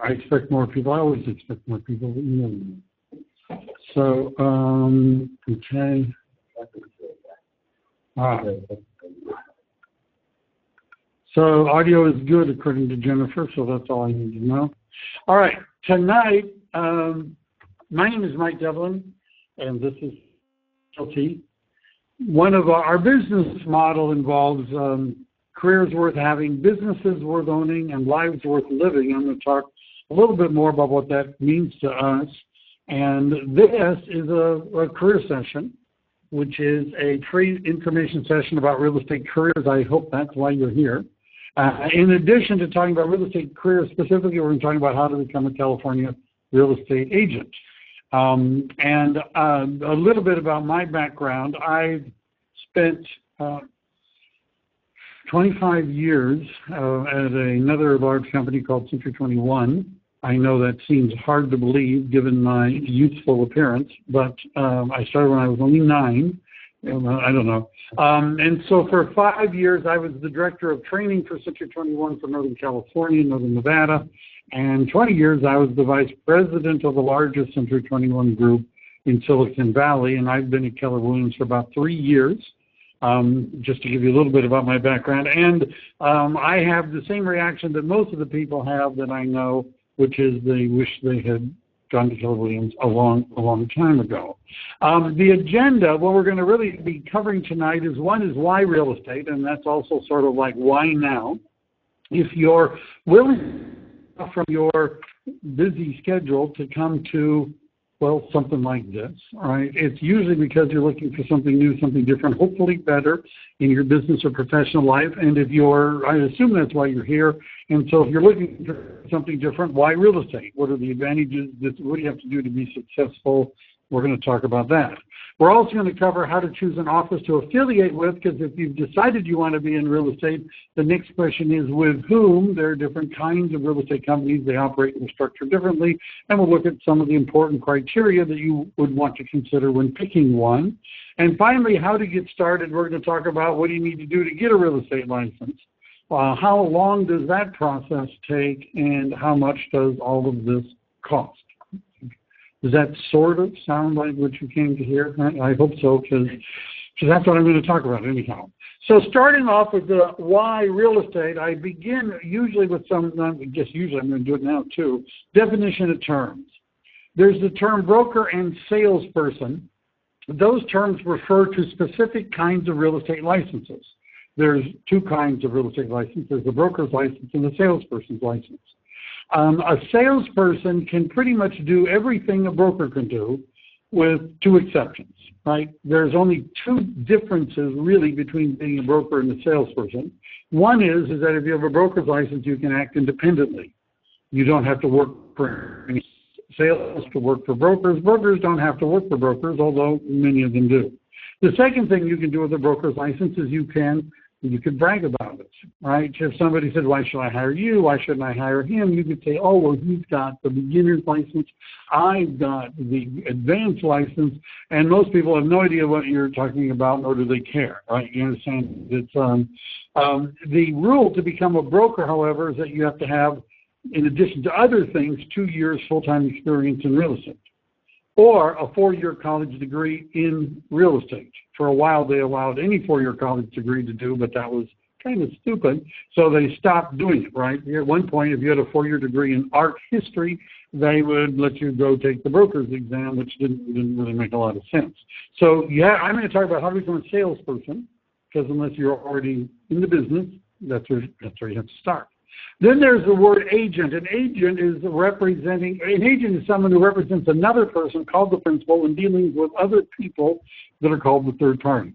I expect more people. I always expect more people. But you never know. So, okay. So audio is good according to Jennifer, so that's all I need to know. All right, tonight, my name is Mike Devlin, and this is LT. One of our business model involves careers worth having, businesses worth owning, and lives worth living. I'm going to talk a little bit more about what that means to us. And this is a career session, which is a free information session about real estate careers. I hope that's why you're here. In addition to talking about real estate careers specifically, we're going to talk about how to become a California real estate agent. And a little bit about my background. I've spent 25 years at another large company called Century 21. I know that seems hard to believe given my youthful appearance, but I started when I was only 9. I don't know. And so for 5 years, I was the director of training for Century 21 for Northern California, Northern Nevada. And 20 years, I was the vice president of the largest Century 21 group in Silicon Valley. And I've been at Keller Williams for about 3 years, just to give you a little bit about my background. And I have the same reaction that most of the people have that I know, which is they wish they had gone to Keller Williams a long time ago. The agenda, what we're going to really be covering tonight is one is why real estate, and that's also sort of like why now. If you're willing from your busy schedule to come to, well, something like this, all right? It's usually because you're looking for something new, something different, hopefully better in your business or professional life. And if you're, I assume that's why you're here. And so if you're looking for something different, why real estate? What are the advantages? What do you have to do to be successful? We're going to talk about that. We're also going to cover how to choose an office to affiliate with, because if you've decided you want to be in real estate, the next question is with whom. There are different kinds of real estate companies. They operate and structure differently, and we'll look at some of the important criteria that you would want to consider when picking one. And finally, how to get started. We're going to talk about what do you need to do to get a real estate license. How long does that process take, and how much does all of this cost? Does that sort of sound like what you came to hear? I hope so, because that's what I'm going to talk about anyhow. So starting off with the why real estate, I begin usually with some, just usually I'm going to do it now too, definition of terms. There's the term broker and salesperson. Those terms refer to specific kinds of real estate licenses. There's two kinds of real estate license. There's the broker's license and the salesperson's license. A salesperson can pretty much do everything a broker can do with two exceptions, right? There's only two differences really between being a broker and a salesperson. One is that if you have a broker's license, you can act independently. You don't have to work for any sales to work for brokers. Brokers don't have to work for brokers, although many of them do. The second thing you can do with a broker's license is you could brag about it, right? If somebody said, why should I hire you? Why shouldn't I hire him? You could say, oh, well, he's got the beginner's license. I've got the advanced license. And most people have no idea what you're talking about, nor do they care, right? You understand? It's, the rule to become a broker, however, is that you have to have, in addition to other things, 2 years full-time experience in real estate, or a 4-year college degree in real estate. For a while, they allowed any 4-year college degree to do, but that was kind of stupid, so they stopped doing it, right? At one point, if you had a 4-year degree in art history, they would let you go take the broker's exam, which didn't really make a lot of sense. So, yeah, I'm going to talk about how to become a salesperson, because unless you're already in the business, that's where you have to start. Then there's the word agent. An agent is someone who represents another person called the principal in dealings with other people that are called the third parties.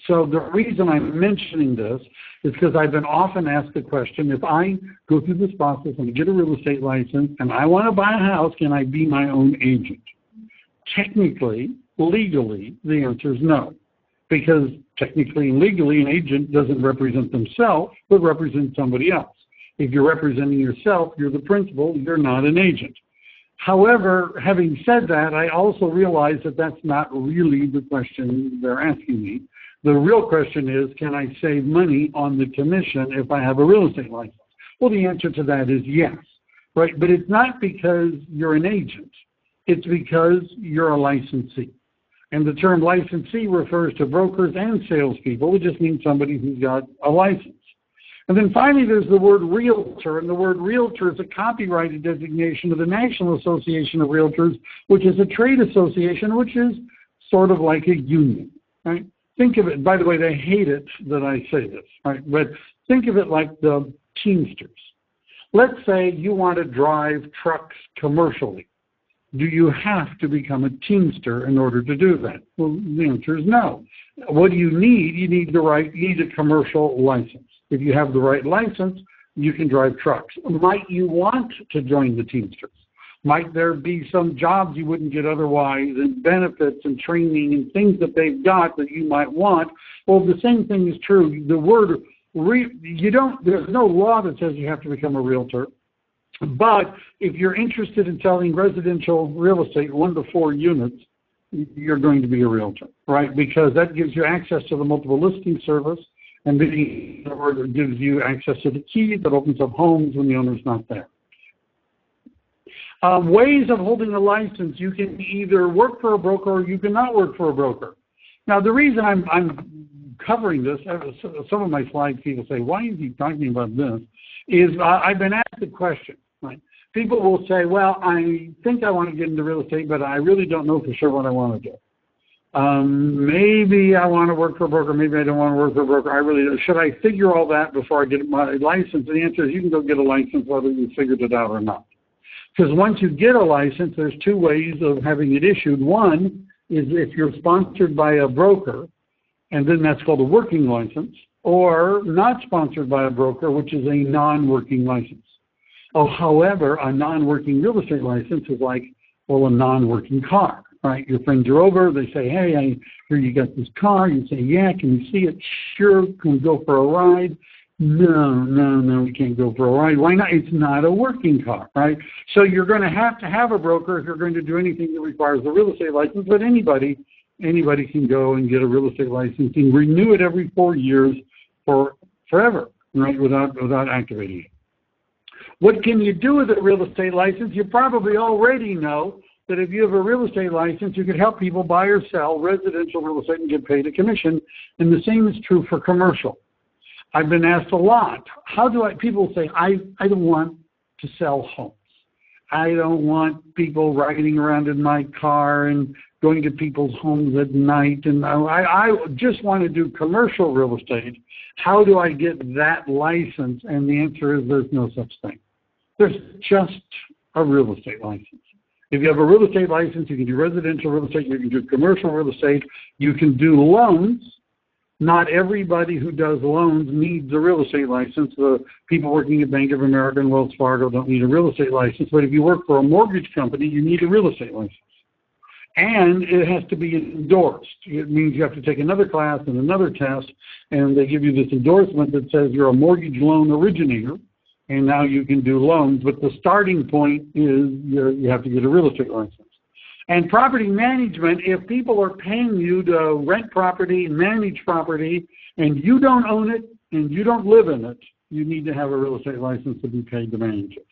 So the reason I'm mentioning this is because I've been often asked the question, if I go through this process and get a real estate license and I want to buy a house, can I be my own agent? Technically, legally, the answer is no. Because technically and legally, an agent doesn't represent themselves, but represents somebody else. If you're representing yourself, you're the principal, you're not an agent. However, having said that, I also realize that that's not really the question they're asking me. The real question is, can I save money on the commission if I have a real estate license? Well, the answer to that is yes. right? But it's not because you're an agent. It's because you're a licensee. And the term licensee refers to brokers and salespeople. It just means somebody who's got a license. And then finally, there's the word realtor, and the word realtor is a copyrighted designation of the National Association of Realtors, which is a trade association, which is sort of like a union, right? Think of it, by the way, they hate it that I say this, right? But think of it like the Teamsters. Let's say you want to drive trucks commercially. Do you have to become a Teamster in order to do that? Well, the answer is no. What do you need? You need a commercial license. If you have the right license, you can drive trucks. Might you want to join the Teamsters? Might there be some jobs you wouldn't get otherwise, and benefits and training and things that they've got that you might want? Well, the same thing is true. The word there's no law that says you have to become a realtor. But if you're interested in selling residential real estate, 1 to 4 units, you're going to be a realtor, right? Because that gives you access to the multiple listing service, and it gives you access to the key that opens up homes when the owner's not there. Ways of holding a license: you can either work for a broker or you cannot work for a broker. Now, the reason I'm covering this, some of my slides people say, why is he talking about this, is I've been asked the question. Right. People will say, well, I think I want to get into real estate, but I really don't know for sure what I want to do. Maybe I want to work for a broker, maybe I don't want to work for a broker. I really don't. Should I figure all that before I get my license? And the answer is you can go get a license whether you figured it out or not. Because once you get a license, there's 2 ways of having it issued. One is if you're sponsored by a broker, and then that's called a working license, or not sponsored by a broker, which is a non-working license. Oh, however, a non-working real estate license is like, well, a non-working car, right? Your friends are over, they say, hey, I hear you got this car. You say, yeah, can you see it? Sure, can we go for a ride? No, we can't go for a ride. Why not? It's not a working car, right? So you're going to have a broker if you're going to do anything that requires a real estate license, but anybody can go and get a real estate license and renew it every 4 years for forever, right, without activating it. What can you do with a real estate license? You probably already know that if you have a real estate license, you can help people buy or sell residential real estate and get paid a commission, and the same is true for commercial. I've been asked a lot, people say, I don't want to sell homes. I don't want people riding around in my car and going to people's homes at night, and I just want to do commercial real estate. How do I get that license? And the answer is there's no such thing. There's just a real estate license. If you have a real estate license, you can do residential real estate, you can do commercial real estate, you can do loans. Not everybody who does loans needs a real estate license. The people working at Bank of America and Wells Fargo don't need a real estate license, but if you work for a mortgage company, you need a real estate license. And it has to be endorsed. It means you have to take another class and another test, and they give you this endorsement that says you're a mortgage loan originator, and now you can do loans. But the starting point is you have to get a real estate license. And property management, if people are paying you to rent property, manage property, and you don't own it and you don't live in it, you need to have a real estate license to be paid to manage it.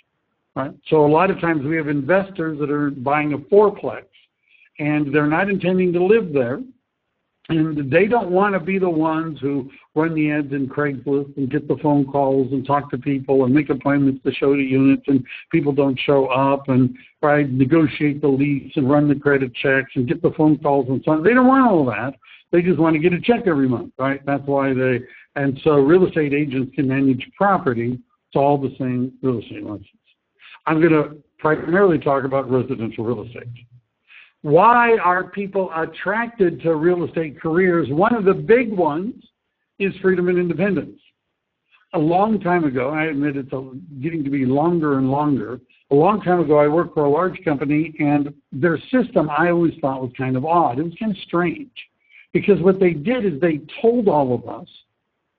Right? So a lot of times we have investors that are buying a fourplex, and they're not intending to live there, and they don't want to be the ones who run the ads in Craigslist and get the phone calls and talk to people and make appointments to show the units, and people don't show up, and negotiate the lease and run the credit checks and get the phone calls and so on. They don't want all that. They just want to get a check every month, right? That's why and so real estate agents can manage property. It's all the same real estate license. I'm going to primarily talk about residential real estate. Why are people attracted to real estate careers? One of the big ones is freedom and independence. A long time ago, I admit it's getting to be longer and longer. A long time ago, I worked for a large company, and their system I always thought was kind of odd. It was kind of strange, because what they did is they told all of us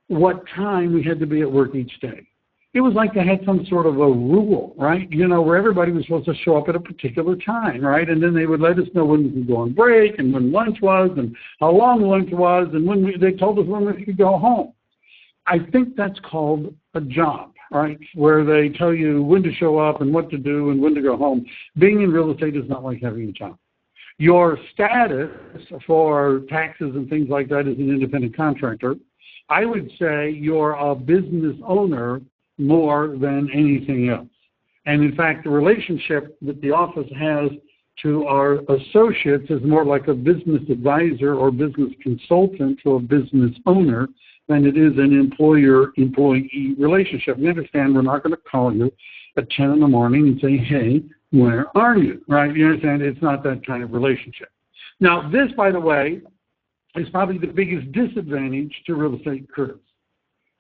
what time we had to be at work each day. It was like they had some sort of a rule, right? Where everybody was supposed to show up at a particular time, right? And then they would let us know when we could go on break and when lunch was and how long lunch was, and they told us when we could go home. I think that's called a job. right, where they tell you when to show up and what to do and when to go home. Being in real estate is not like having a job. Your status for taxes and things like that is an independent contractor. I would say you're a business owner more than anything else. And in fact, the relationship that the office has to our associates is more like a business advisor or business consultant to a business owner than it is an employer-employee relationship. You understand, we're not going to call you at 10 in the morning and say, hey, where are you, right? You understand, it's not that kind of relationship. Now, this, by the way, is probably the biggest disadvantage to real estate careers.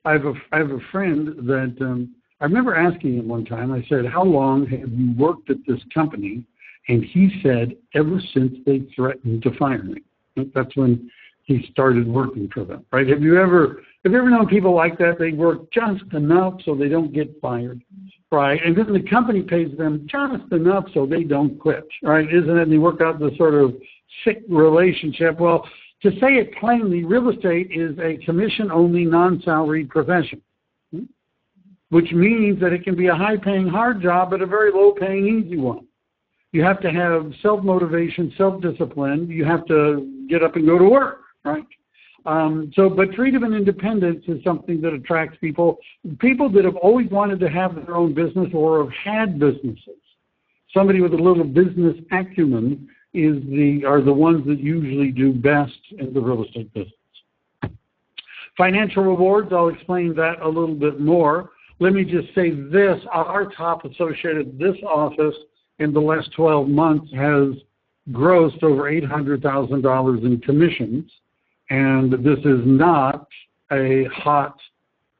I have a friend that I remember asking him one time, I said, how long have you worked at this company? And he said, ever since they threatened to fire me. That's when he started working for them, right? Have you ever known people like that? They work just enough so they don't get fired, right? And then the company pays them just enough so they don't quit, right? Isn't it? And they work out the sort of sick relationship. Well, to say it plainly, real estate is a commission-only, non-salaried profession, which means that it can be a high-paying, hard job, but a very low-paying, easy one. You have to have self-motivation, self-discipline. You have to get up and go to work, right? But freedom and independence is something that attracts people that have always wanted to have their own business or have had businesses. Somebody with a little business acumen are the ones that usually do best in the real estate business. Financial rewards, I'll explain that a little bit more. Let me just say this, our top associate at this office in the last 12 months has grossed over $800,000 in commissions, and this is not a hot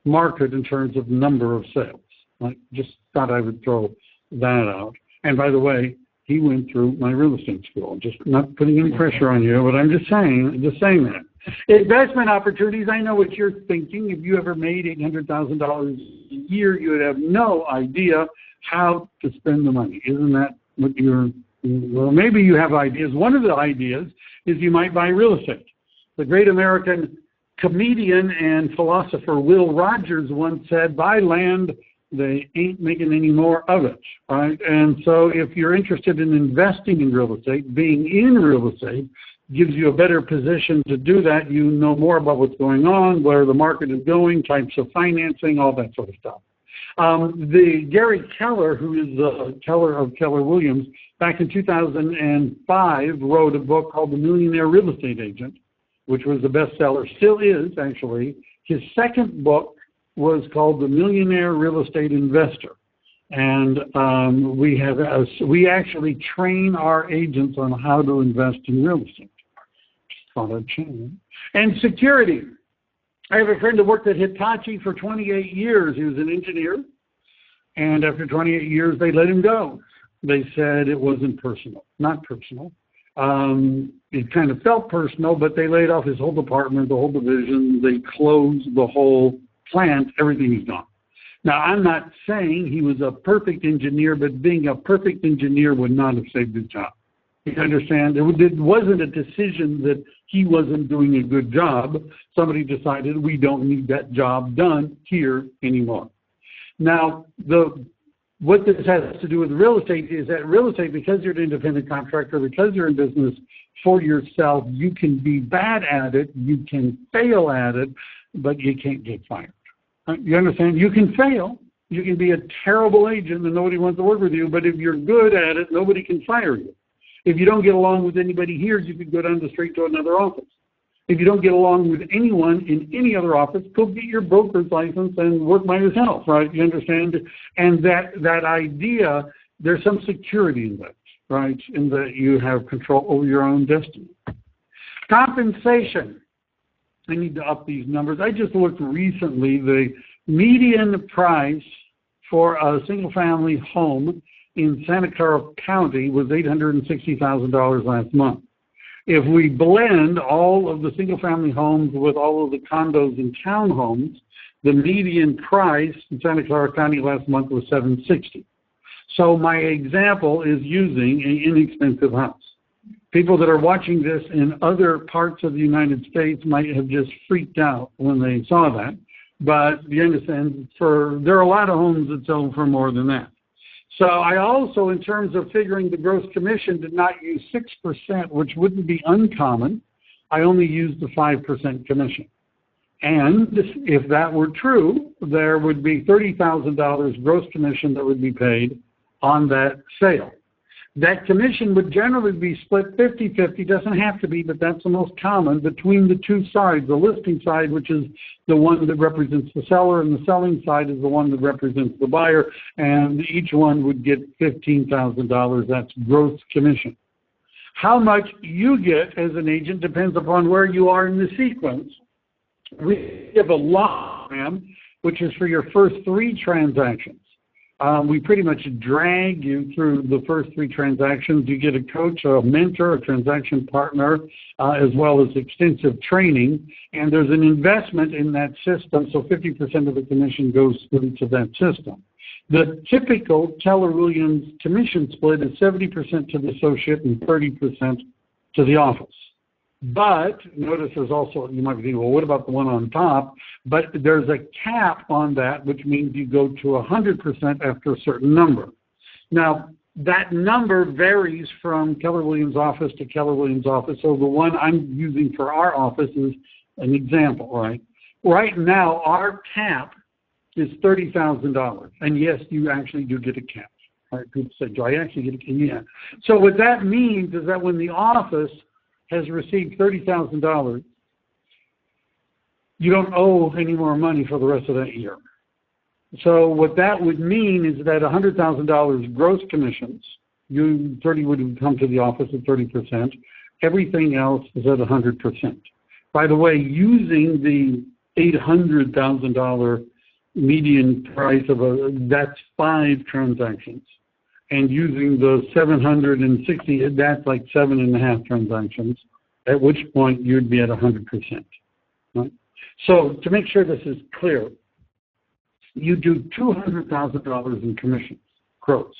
market in terms of number of sales. I just thought I would throw that out. And by the way, he went through my real estate school. Just not putting any pressure on you, but I'm just saying that. Investment opportunities, I know what you're thinking. If you ever made $800,000 a year, you would have no idea how to spend the money. Isn't that what well, maybe you have ideas. One of the ideas is you might buy real estate. The great American comedian and philosopher Will Rogers once said, buy land, they ain't making any more of it, right? And so if you're interested in investing in real estate, being in real estate gives you a better position to do that. You know more about what's going on, where the market is going, types of financing, all that sort of stuff. The Gary Keller, who is the Keller of Keller Williams, back in 2005 wrote a book called The Millionaire Real Estate Agent, which was a bestseller, still is actually. His second book was called The Millionaire Real Estate Investor. And we actually train our agents on how to invest in real estate. Thought I'd change. And security. I have a friend who worked at Hitachi for 28 years. He was an engineer. And after 28 years, they let him go. They said it wasn't personal. Not personal. It kind of felt personal, but they laid off his whole department, the whole division. They closed the whole plant. Everything is gone. Now, I'm not saying he was a perfect engineer, but being a perfect engineer would not have saved his job. You understand? It wasn't a decision that he wasn't doing a good job. Somebody decided we don't need that job done here anymore. Now, what this has to do with real estate is that real estate, because you're an independent contractor, because you're in business for yourself, you can be bad at it, you can fail at it, but you can't get fired. You understand? You can fail. You can be a terrible agent and nobody wants to work with you, but if you're good at it, nobody can fire you. If you don't get along with anybody here, you can go down the street to another office. If you don't get along with anyone in any other office, go get your broker's license and work by yourself, right? You understand? And that idea, there's some security in that, right? In that you have control over your own destiny. Compensation. I need to up these numbers. I just looked recently. The median price for a single-family home in Santa Clara County was $860,000 last month. If we blend all of the single-family homes with all of the condos and townhomes, the median price in Santa Clara County last month was $760,000. So my example is using an inexpensive house. People that are watching this in other parts of the United States might have just freaked out when they saw that. but you understand, there are a lot of homes that sell for more than that. So I also, in terms of figuring the gross commission, did not use 6%, which wouldn't be uncommon. I only used the 5% commission. And if that were true, there would be $30,000 gross commission that would be paid on that sale. That commission would generally be split 50-50, doesn't have to be, but that's the most common, between the two sides, the listing side, which is the one that represents the seller, and the selling side is the one that represents the buyer, and each one would get $15,000. That's gross commission. How much you get as an agent depends upon where you are in the sequence. We have a log program, which is for your first 3 transactions. We pretty much drag you through the first 3 transactions. You get a coach, a mentor, a transaction partner, as well as extensive training. And there's an investment in that system, so 50% of the commission goes into that system. The typical Keller Williams commission split is 70% to the associate and 30% to the office. But notice there's also, you might be thinking, well, what about the one on top? But there's a cap on that, which means you go to 100% after a certain number. Now, that number varies from Keller Williams office to Keller Williams office. So the one I'm using for our office is an example, right? Right now, our cap is $30,000. And yes, you actually do get a cap. All right, people say, do I actually get a cap? Yeah. So what that means is that when the office has received $30,000, you don't owe any more money for the rest of that year. So what that would mean is that $100,000 gross commissions, 30 would come to the office at 30%. Everything else is at 100%. By the way, using the $800,000 median price of that's 5 transactions. And using the 760, that's like 7.5 transactions, at which point you'd be at 100%. Right? So to make sure this is clear, you do $200,000 in commissions, gross.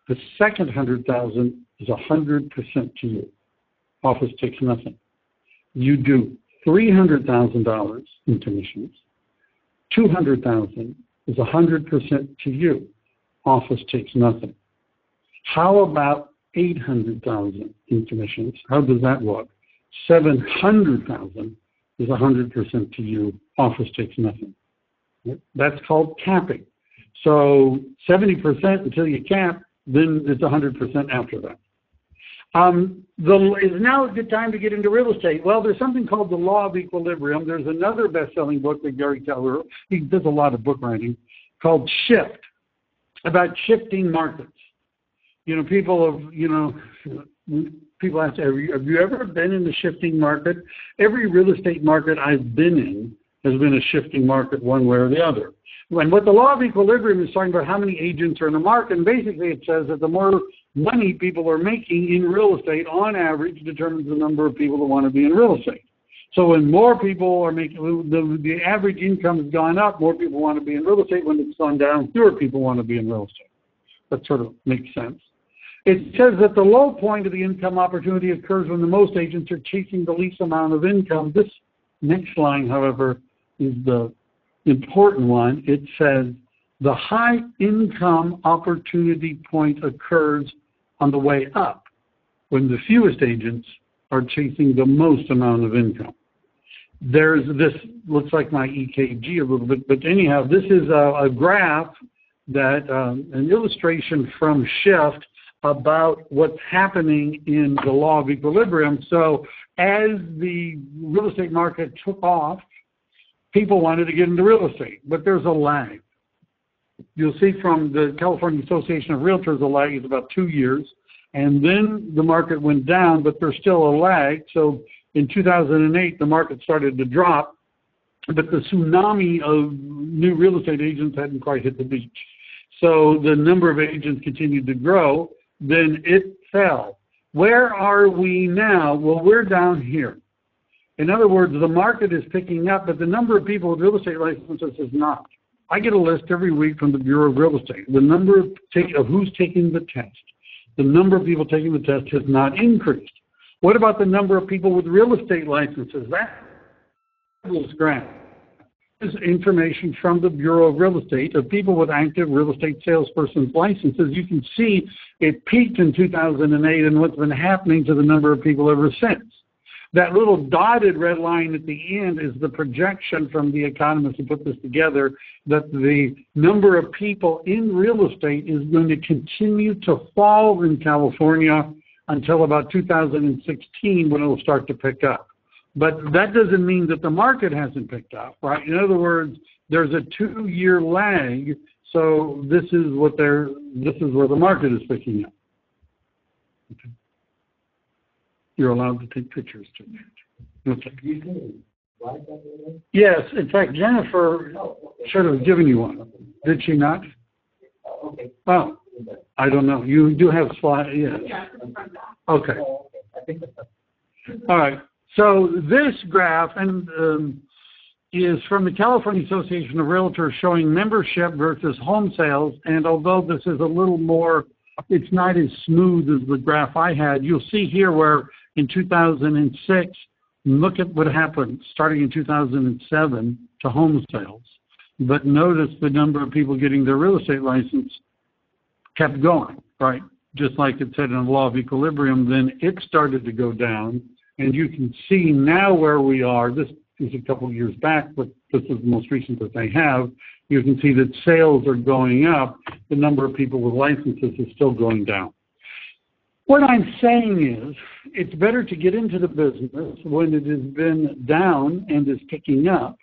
The second $100,000 is 100% to you. Office takes nothing. You do $300,000 in commissions. $200,000 is 100% to you. Office takes nothing. How about $800,000 in commissions? How does that work? $700,000 is 100% to you. Office takes nothing. That's called capping. So 70% until you cap, then it's 100% after that. Is now a good time to get into real estate? Well, there's something called the Law of Equilibrium. There's another best-selling book that Gary Keller, he does a lot of book writing, called Shift, about shifting markets. People ask, have you ever been in the shifting market? Every real estate market I've been in has been a shifting market one way or the other. And what the Law of Equilibrium is talking about, how many agents are in the market, and basically it says that the more money people are making in real estate, on average, determines the number of people that want to be in real estate. So when more people are making, the average income has gone up, more people want to be in real estate. When it's gone down, fewer people want to be in real estate. That sort of makes sense. It says that the low point of the income opportunity occurs when the most agents are chasing the least amount of income. This next line, however, is the important one. It says the high income opportunity point occurs on the way up when the fewest agents are chasing the most amount of income. This looks like my EKG a little bit, but anyhow, this is a graph that an illustration from Shift about what's happening in the Law of Equilibrium. So as the real estate market took off, people wanted to get into real estate, but there's a lag. You'll see from the California Association of Realtors, the lag is about 2 years, and then the market went down, but there's still a lag. So in 2008, the market started to drop, but the tsunami of new real estate agents hadn't quite hit the beach. So the number of agents continued to grow, then it fell. Where are we now? Well, we're down here. In other words, the market is picking up, but the number of people with real estate licenses is not. I get a list every week from the Bureau of Real Estate. The number of who's taking the test, the number of people taking the test has not increased. What about the number of people with real estate licenses? That was graph. is information from the Bureau of Real Estate of people with active real estate salesperson's licenses. You can see it peaked in 2008 and what's been happening to the number of people ever since. That little dotted red line at the end is the projection from the economists who put this together that the number of people in real estate is going to continue to fall in California until about 2016 when it will start to pick up. But that doesn't mean that the market hasn't picked up, right? In other words, there's a 2-year lag, so this is where the market is picking up. Okay. You're allowed to take pictures too. Okay. Yes, in fact, Jennifer should have given you one. Did she not? Okay. Oh, I don't know. You do have slides, yes. Okay. All right. So this graph is from the California Association of Realtors showing membership versus home sales. And although this is a little more, it's not as smooth as the graph I had, you'll see here where in 2006, look at what happened starting in 2007 to home sales. But notice the number of people getting their real estate license kept going, right? Just like it said in the law of equilibrium, then it started to go down. And you can see now where we are. This is a couple of years back, but this is the most recent that they have. You can see that sales are going up. The number of people with licenses is still going down. What I'm saying is it's better to get into the business when it has been down and is picking up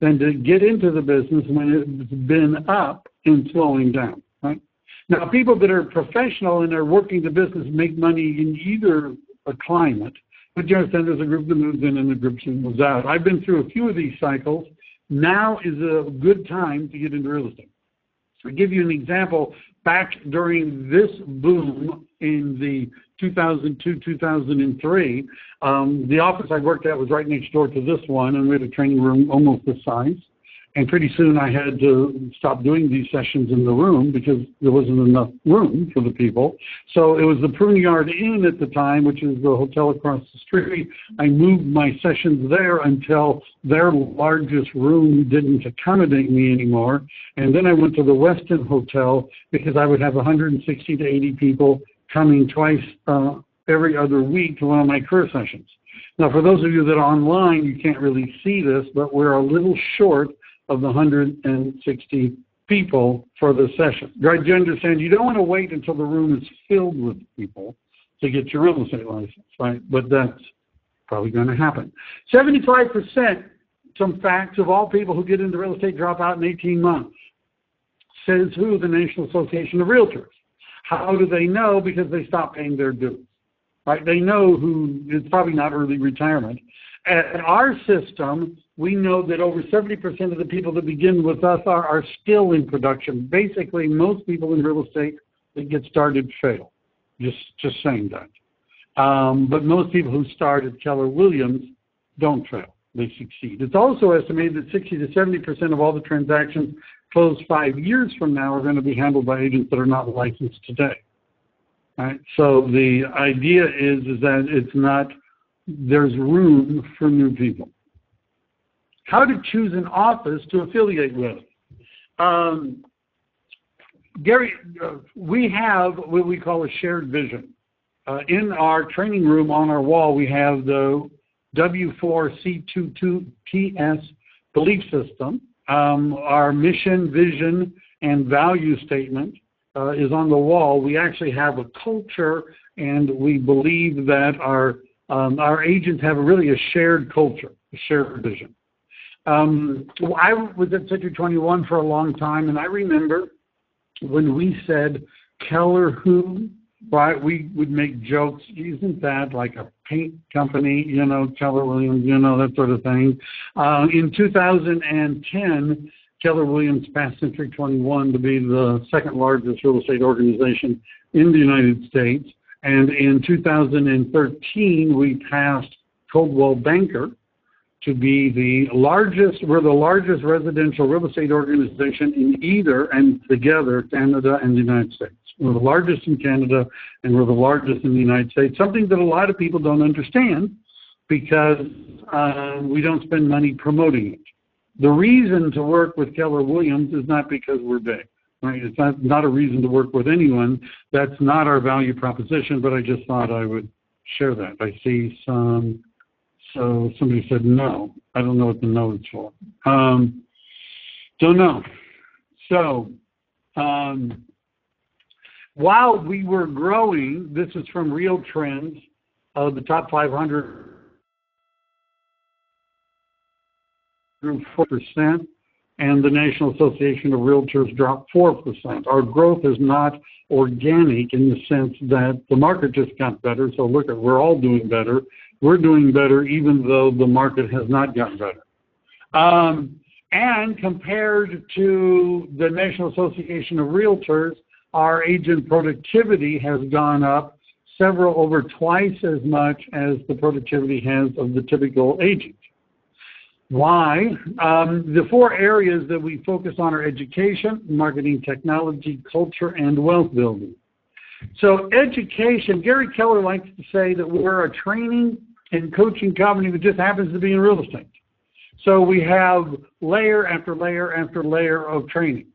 than to get into the business when it's been up and slowing down, right? Now, people that are professional and are working the business make money in either a climate, but you understand there's a group that moves in and a group that moves out. I've been through a few of these cycles. Now is a good time to get into real estate. To give you an example, back during this boom in the 2002, 2003, the office I worked at was right next door to this one, and we had a training room almost this size. And pretty soon I had to stop doing these sessions in the room because there wasn't enough room for the people. So it was the Pruneyard Inn at the time, which is the hotel across the street. I moved my sessions there until their largest room didn't accommodate me anymore. And then I went to the Westin Hotel because I would have 160 to 80 people coming twice every other week to one of my career sessions. Now, for those of you that are online, you can't really see this, but we're a little short of the 160 people for the session. Right, do you understand? You don't want to wait until the room is filled with people to get your real estate license, right? But that's probably going to happen. 75%, some facts of all people who get into real estate drop out in 18 months. Says who? The National Association of Realtors. How do they know? Because they stop paying their dues, right? They know who, it's probably not early retirement. At our system, we know that over 70% of the people that begin with us are still in production. Basically, most people in real estate that get started fail. Just saying that. But most people who start at Keller Williams don't fail. They succeed. It's also estimated that 60 to 70% of all the transactions closed 5 years from now are going to be handled by agents that are not licensed today. Right? So the idea is that it's not, there's room for new people. How to choose an office to affiliate with. Gary, we have what we call a shared vision. In our training room on our wall, we have the W4C22TS belief system. Our mission, vision, and value statement is on the wall. We actually have a culture, and we believe that our agents have really a shared culture, a shared vision. I was at Century 21 for a long time, and I remember when we said Keller who, right, we would make jokes, isn't that like a paint company, you know, Keller Williams, you know, that sort of thing. In 2010, Keller Williams passed Century 21 to be the second largest real estate organization in the United States. And in 2013, we passed Coldwell Banker to be the largest, we're the largest residential real estate organization in either and together Canada and the United States. We're the largest in Canada and we're the largest in the United States, something that a lot of people don't understand because we don't spend money promoting it. The reason to work with Keller Williams is not because we're big. Right? It's not a reason to work with anyone. That's not our value proposition, but I just thought I would share that. I see some, so somebody said no. I don't know what the no is for. Don't know. So, while we were growing, this is from Real Trends, the top 500 grew 4%, and the National Association of Realtors dropped 4%. Our growth is not organic in the sense that the market just got better, so look, we're all doing better. We're doing better even though the market has not gotten better. And compared to the National Association of Realtors, our agent productivity has gone up over twice as much as the productivity has of the typical agent. Why? The 4 areas that we focus on are education, marketing, technology, culture, and wealth building. So education, Gary Keller likes to say that we're a training and coaching company that just happens to be in real estate. So we have layer after layer after layer of training.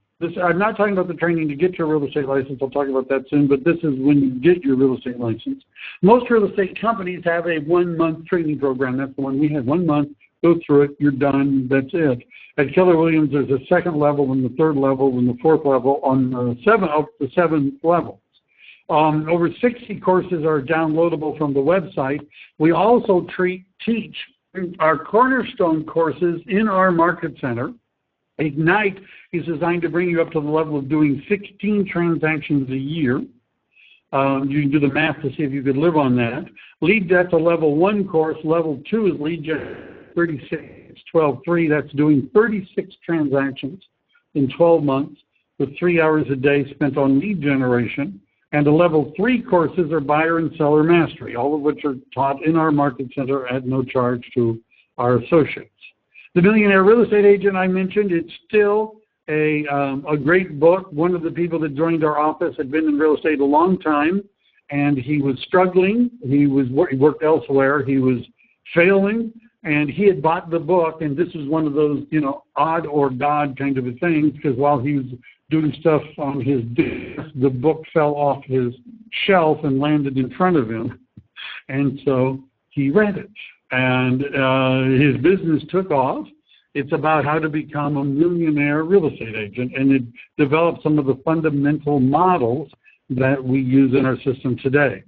I'm not talking about the training to get your real estate license. I'll talk about that soon, but this is when you get your real estate license. Most real estate companies have a 1-month training program. That's the one we had. 1 month, go through it, you're done, that's it. At Keller Williams, there's a 2nd level and the 3rd level and the 4th level on the 7th level. Over 60 courses are downloadable from the website. We also teach our cornerstone courses in our market center. Ignite is designed to bring you up to the level of doing 16 transactions a year. You can do the math to see if you could live on that. Lead That's a level 1 course. Level 2 is Lead Gen 36-12-3. That's doing 36 transactions in 12 months with 3 hours a day spent on lead generation. And the level 3 courses are buyer and seller mastery, all of which are taught in our market center at no charge to our associates. The Millionaire Real Estate Agent I mentioned, it's still a great book. One of the people that joined our office had been in real estate a long time, and he was struggling. He worked elsewhere. He was failing, and he had bought the book, and this is one of those, odd or God kind of a things, because while he was doing stuff on his desk, the book fell off his shelf and landed in front of him, and so he read it. And his business took off. It's about how to become a millionaire real estate agent, and it developed some of the fundamental models that we use in our system today.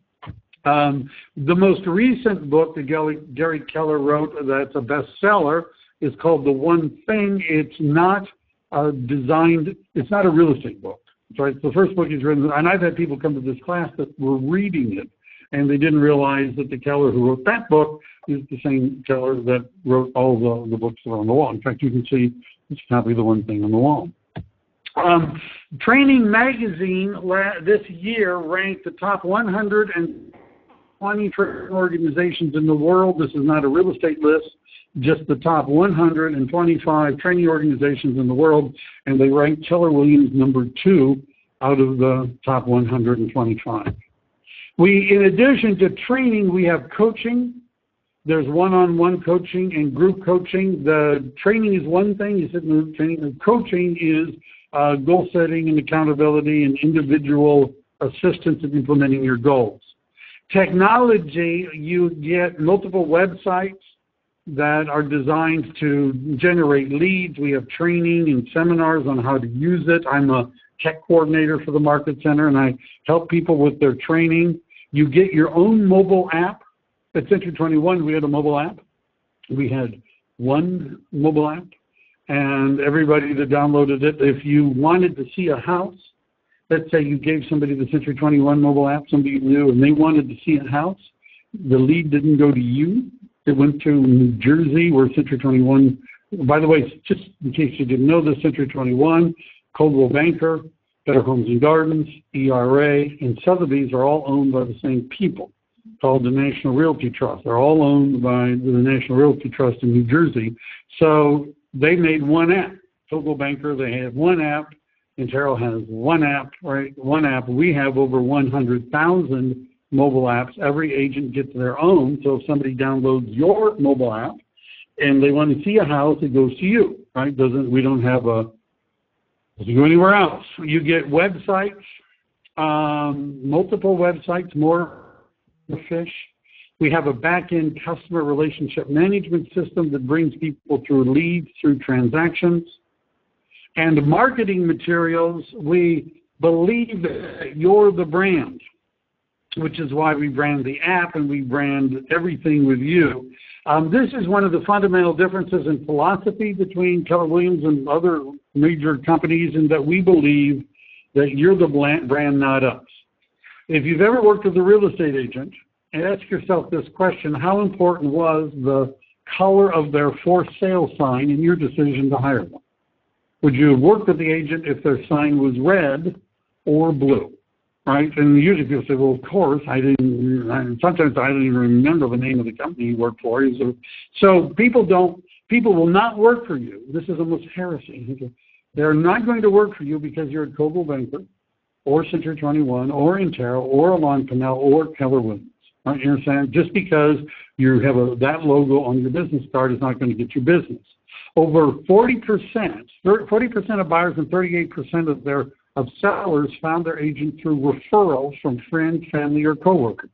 The most recent book that Gary Keller wrote that's a bestseller is called The One Thing. It's not it's not a real estate book. Right? The first book he's written, and I've had people come to this class that were reading it, and they didn't realize that the Keller who wrote that book is the same Keller that wrote all the books that are on the wall. In fact, you can see it's probably the one thing on the wall. Training Magazine this year ranked the top 120 organizations in the world. This is not a real estate list, just the top 125 training organizations in the world, and they ranked Keller Williams number 2 out of the top 125. In addition to training, we have coaching. There's one-on-one coaching and group coaching. The training is one thing. You said the training. The coaching is goal setting and accountability and individual assistance in implementing your goals. Technology, you get multiple websites that are designed to generate leads. We have training and seminars on how to use it. I'm a tech coordinator for the Market Center, and I help people with their training. You get your own mobile app. At Century 21, we had a mobile app. We had one mobile app, and everybody that downloaded it, if you wanted to see a house, let's say you gave somebody the Century 21 mobile app, somebody knew, and they wanted to see a house, the lead didn't go to you. It went to New Jersey, where Century 21, by the way, just in case you didn't know this, Century 21, Coldwell Banker, Better Homes and Gardens, ERA, and Sotheby's are all owned by the same people, called the National Realty Trust. They're all owned by the National Realty Trust in New Jersey. So they made one app. Coldwell Banker, they have one app. Intero has one app, right? One app. We have over 100,000 mobile apps. Every agent gets their own. So if somebody downloads your mobile app and they want to see a house, it goes to you. right? We don't have doesn't go anywhere else. You get websites, multiple websites, more fish. We have a back-end customer relationship management system that brings people through leads, through transactions. And marketing materials, we believe that you're the brand, which is why we brand the app and we brand everything with you. This is one of the fundamental differences in philosophy between Keller Williams and other major companies, in that we believe that you're the brand, not us. If you've ever worked with a real estate agent, ask yourself this question: how important was the color of their for sale sign in your decision to hire them? Would you have worked with the agent if their sign was red or blue? Right? And usually people say, well, of course, sometimes I don't even remember the name of the company you worked for. So people will not work for you. This is almost heresy. They're not going to work for you because you're at Coldwell Banker or Century 21 or Intero or Alon Canal or Keller Williams. Right? You understand? Just because you have that logo on your business card is not going to get you business. Over 40% of buyers and 38% of sellers found their agent through referrals from friends, family, or coworkers.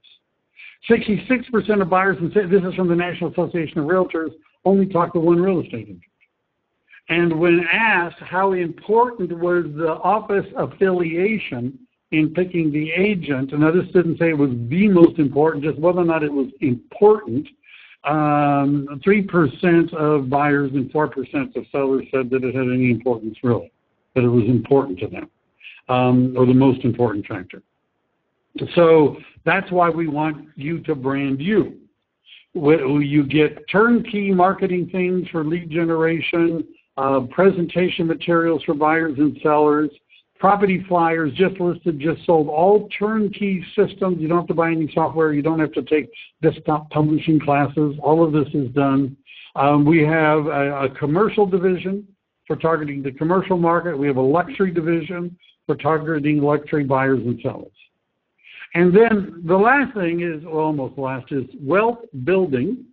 66% of buyers, and this is from the National Association of Realtors, only talk to one real estate agent. And when asked how important was the office affiliation in picking the agent, and now this didn't say it was the most important, just whether or not it was important, 3% of buyers and 4% of sellers said that it had any importance, really, that it was important to them, or the most important factor. So that's why we want you to brand you. You get turnkey marketing things for lead generation, presentation materials for buyers and sellers, property flyers, just listed, just sold, all turnkey systems. You don't have to buy any software. You don't have to take desktop publishing classes. All of this is done. We have a commercial division for targeting the commercial market. We have a luxury division for targeting luxury buyers and sellers. And then the last thing is, well, almost last, is wealth building.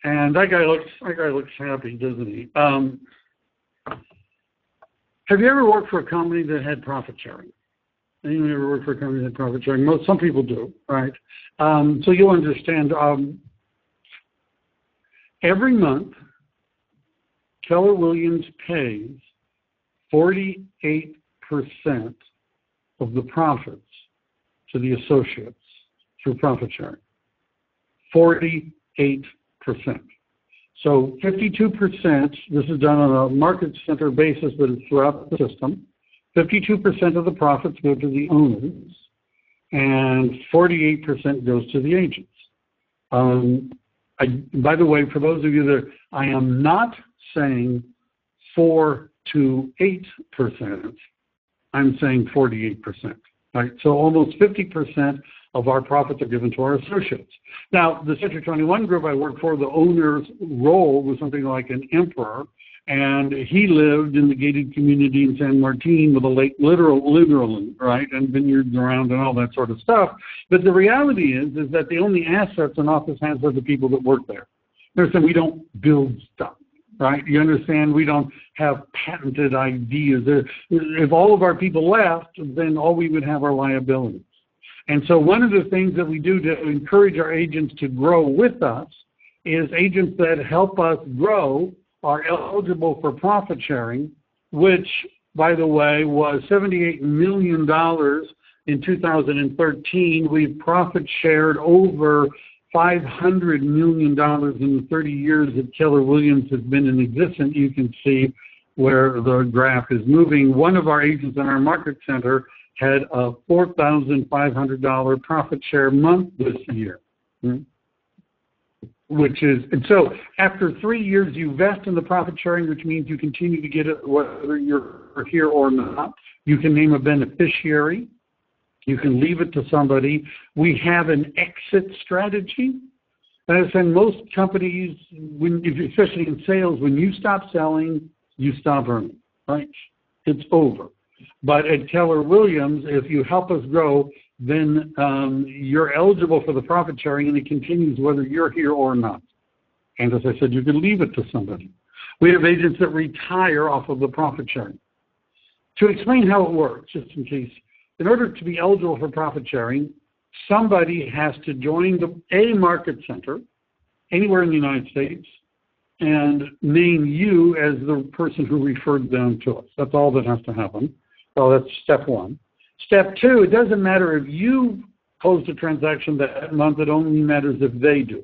And that guy looks happy, doesn't he? Have you ever worked for a company that had profit sharing? Anyone ever worked for a company that had profit sharing? Some people do, right? So you'll understand. Every month, Keller Williams pays 48% of the profits to the associates through profit sharing. 48%. So 52%, this is done on a market center basis, but it's throughout the system. 52% of the profits go to the owners, and 48% goes to the agents. By the way, for those of you that, I am not saying 4 to 8%. I'm saying 48%. Right? So almost 50% of our profits are given to our associates. Now, the Century 21 group I worked for, the owner's role was something like an emperor, and he lived in the gated community in San Martin with a lake, literally, right, and vineyards around and all that sort of stuff. But the reality is that the only assets an office has are the people that work there. Understand, we don't build stuff. Right? You understand? We don't have patented ideas. If all of our people left, then all we would have are liabilities. And so one of the things that we do to encourage our agents to grow with us is agents that help us grow are eligible for profit sharing, which, by the way, was $78 million in 2013. We've profit shared over $500 million in the 30 years that Keller Williams has been in existence. You can see where the graph is moving. One of our agents in our market center had a $4,500 profit share month this year. Which is, and so after 3 years you vest in the profit sharing, which means you continue to get it whether you're here or not. You can name a beneficiary. You can leave it to somebody. We have an exit strategy. As in most companies, especially in sales, when you stop selling, you stop earning, right? It's over. But at Keller Williams, if you help us grow, then you're eligible for the profit sharing, and it continues whether you're here or not. And as I said, you can leave it to somebody. We have agents that retire off of the profit sharing. To explain how it works, just in case, in order to be eligible for profit sharing, somebody has to join a market center anywhere in the United States and name you as the person who referred them to us. That's all that has to happen. So that's step one. Step two, it doesn't matter if you close the transaction that month, it only matters if they do.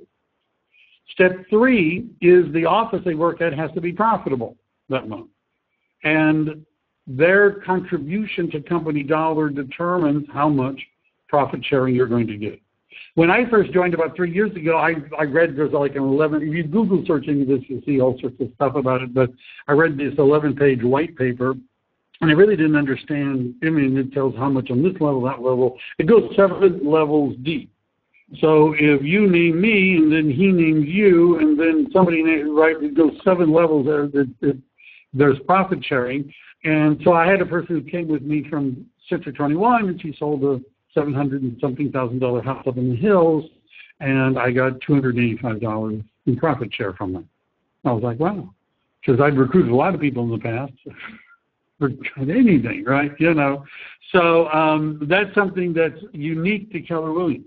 Step three is the office they work at has to be profitable that month. And their contribution to company dollar determines how much profit sharing you're going to get. When I first joined about 3 years ago, I read there's like an 11, if you Google search into this, you'll see all sorts of stuff about it, but I read this 11-page white paper, and I really didn't understand. I mean, it tells how much on this level, that level. It goes 7 levels deep. So if you name me, and then he names you, and then somebody names, right, it goes 7 levels there. There's profit sharing. And so I had a person who came with me from Century 21, and she sold a $700 and something thousand house up in the hills, and I got $285 in profit share from that. I was like, wow, because I'd recruited a lot of people in the past for anything, right? You know, so that's something that's unique to Keller Williams,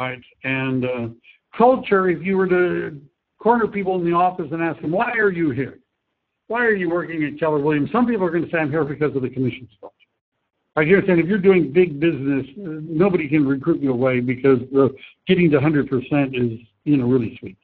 right? And culture, if you were to corner people in the office and ask them, why are you here? Why are you working at Keller Williams? Some people are going to say, I'm here because of the commission structure. I hear saying if you're doing big business, nobody can recruit you away because getting to 100% is, you know, really sweet.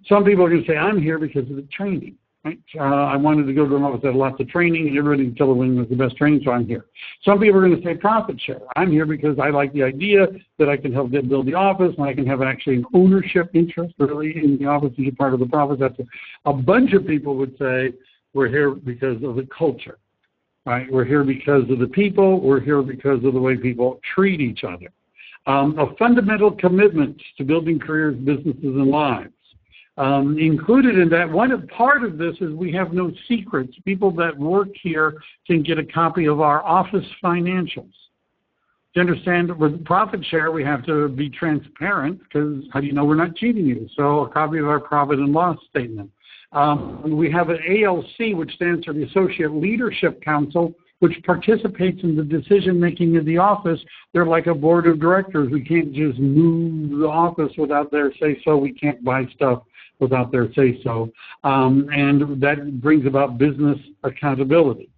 Some people are going to say, I'm here because of the training. Right? I wanted to go to an office that had lots of training, and everybody in Keller Williams was the best training, so I'm here. Some people are going to say profit share. I'm here because I like the idea that I can help build the office, and I can have actually an ownership interest really in the office and be part of the profit. That's a bunch of people would say we're here because of the culture. Right? We're here because of the people. We're here because of the way people treat each other. A fundamental commitment to building careers, businesses, and lives. Included in that, part of this is we have no secrets. People that work here can get a copy of our office financials. Do you understand? With profit share, we have to be transparent because how do you know we're not cheating you? So a copy of our profit and loss statement. We have an ALC, which stands for the Associate Leadership Council, which participates in the decision-making of the office. They're like a board of directors. We can't just move the office without their say-so. We can't buy stuff without their say-so. And that brings about business accountability.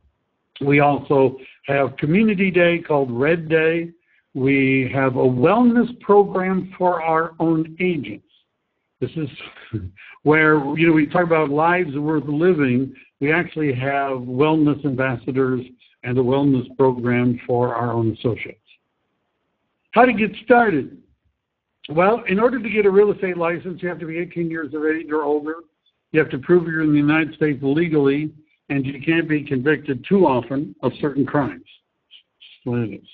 We also have Community Day called Red Day. We have a wellness program for our own agents. This is where, you know, we talk about lives worth living. We actually have wellness ambassadors and a wellness program for our own associates. How to get started? Well, in order to get a real estate license, you have to be 18 years of age or older. You have to prove you're in the United States legally, and you can't be convicted too often of certain crimes. That's what it is.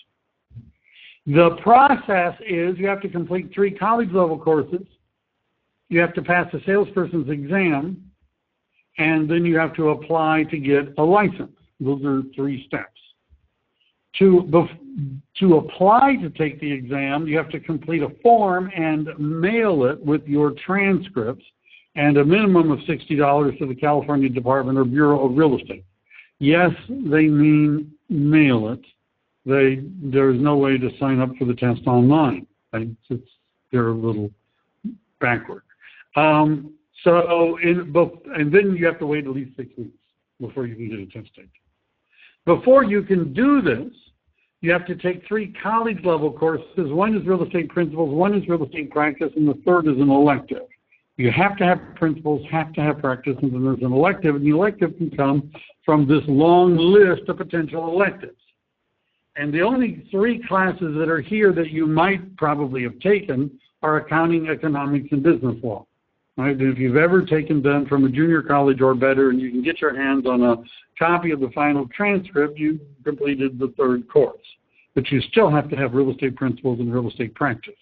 The process is you have to complete 3 college-level courses. You have to pass a salesperson's exam, and then you have to apply to get a license. Those are 3 steps. To apply to take the exam, you have to complete a form and mail it with your transcripts and a minimum of $60 to the California Department or Bureau of Real Estate. Yes, they mean mail it. There's no way to sign up for the test online. They're a little backward. And then you have to wait at least 6 weeks before you can get a test taken. Before you can do this, you have to take 3 college-level courses. One is real estate principles, one is real estate practice, and the third is an elective. You have to have principles, have to have practice, and then there's an elective, and the elective can come from this long list of potential electives. And the only 3 classes that are here that you might probably have taken are accounting, economics, and business law. Right? If you've ever taken them from a junior college or better and you can get your hands on a copy of the final transcript, you completed the 3rd course. But you still have to have real estate principles and real estate practice.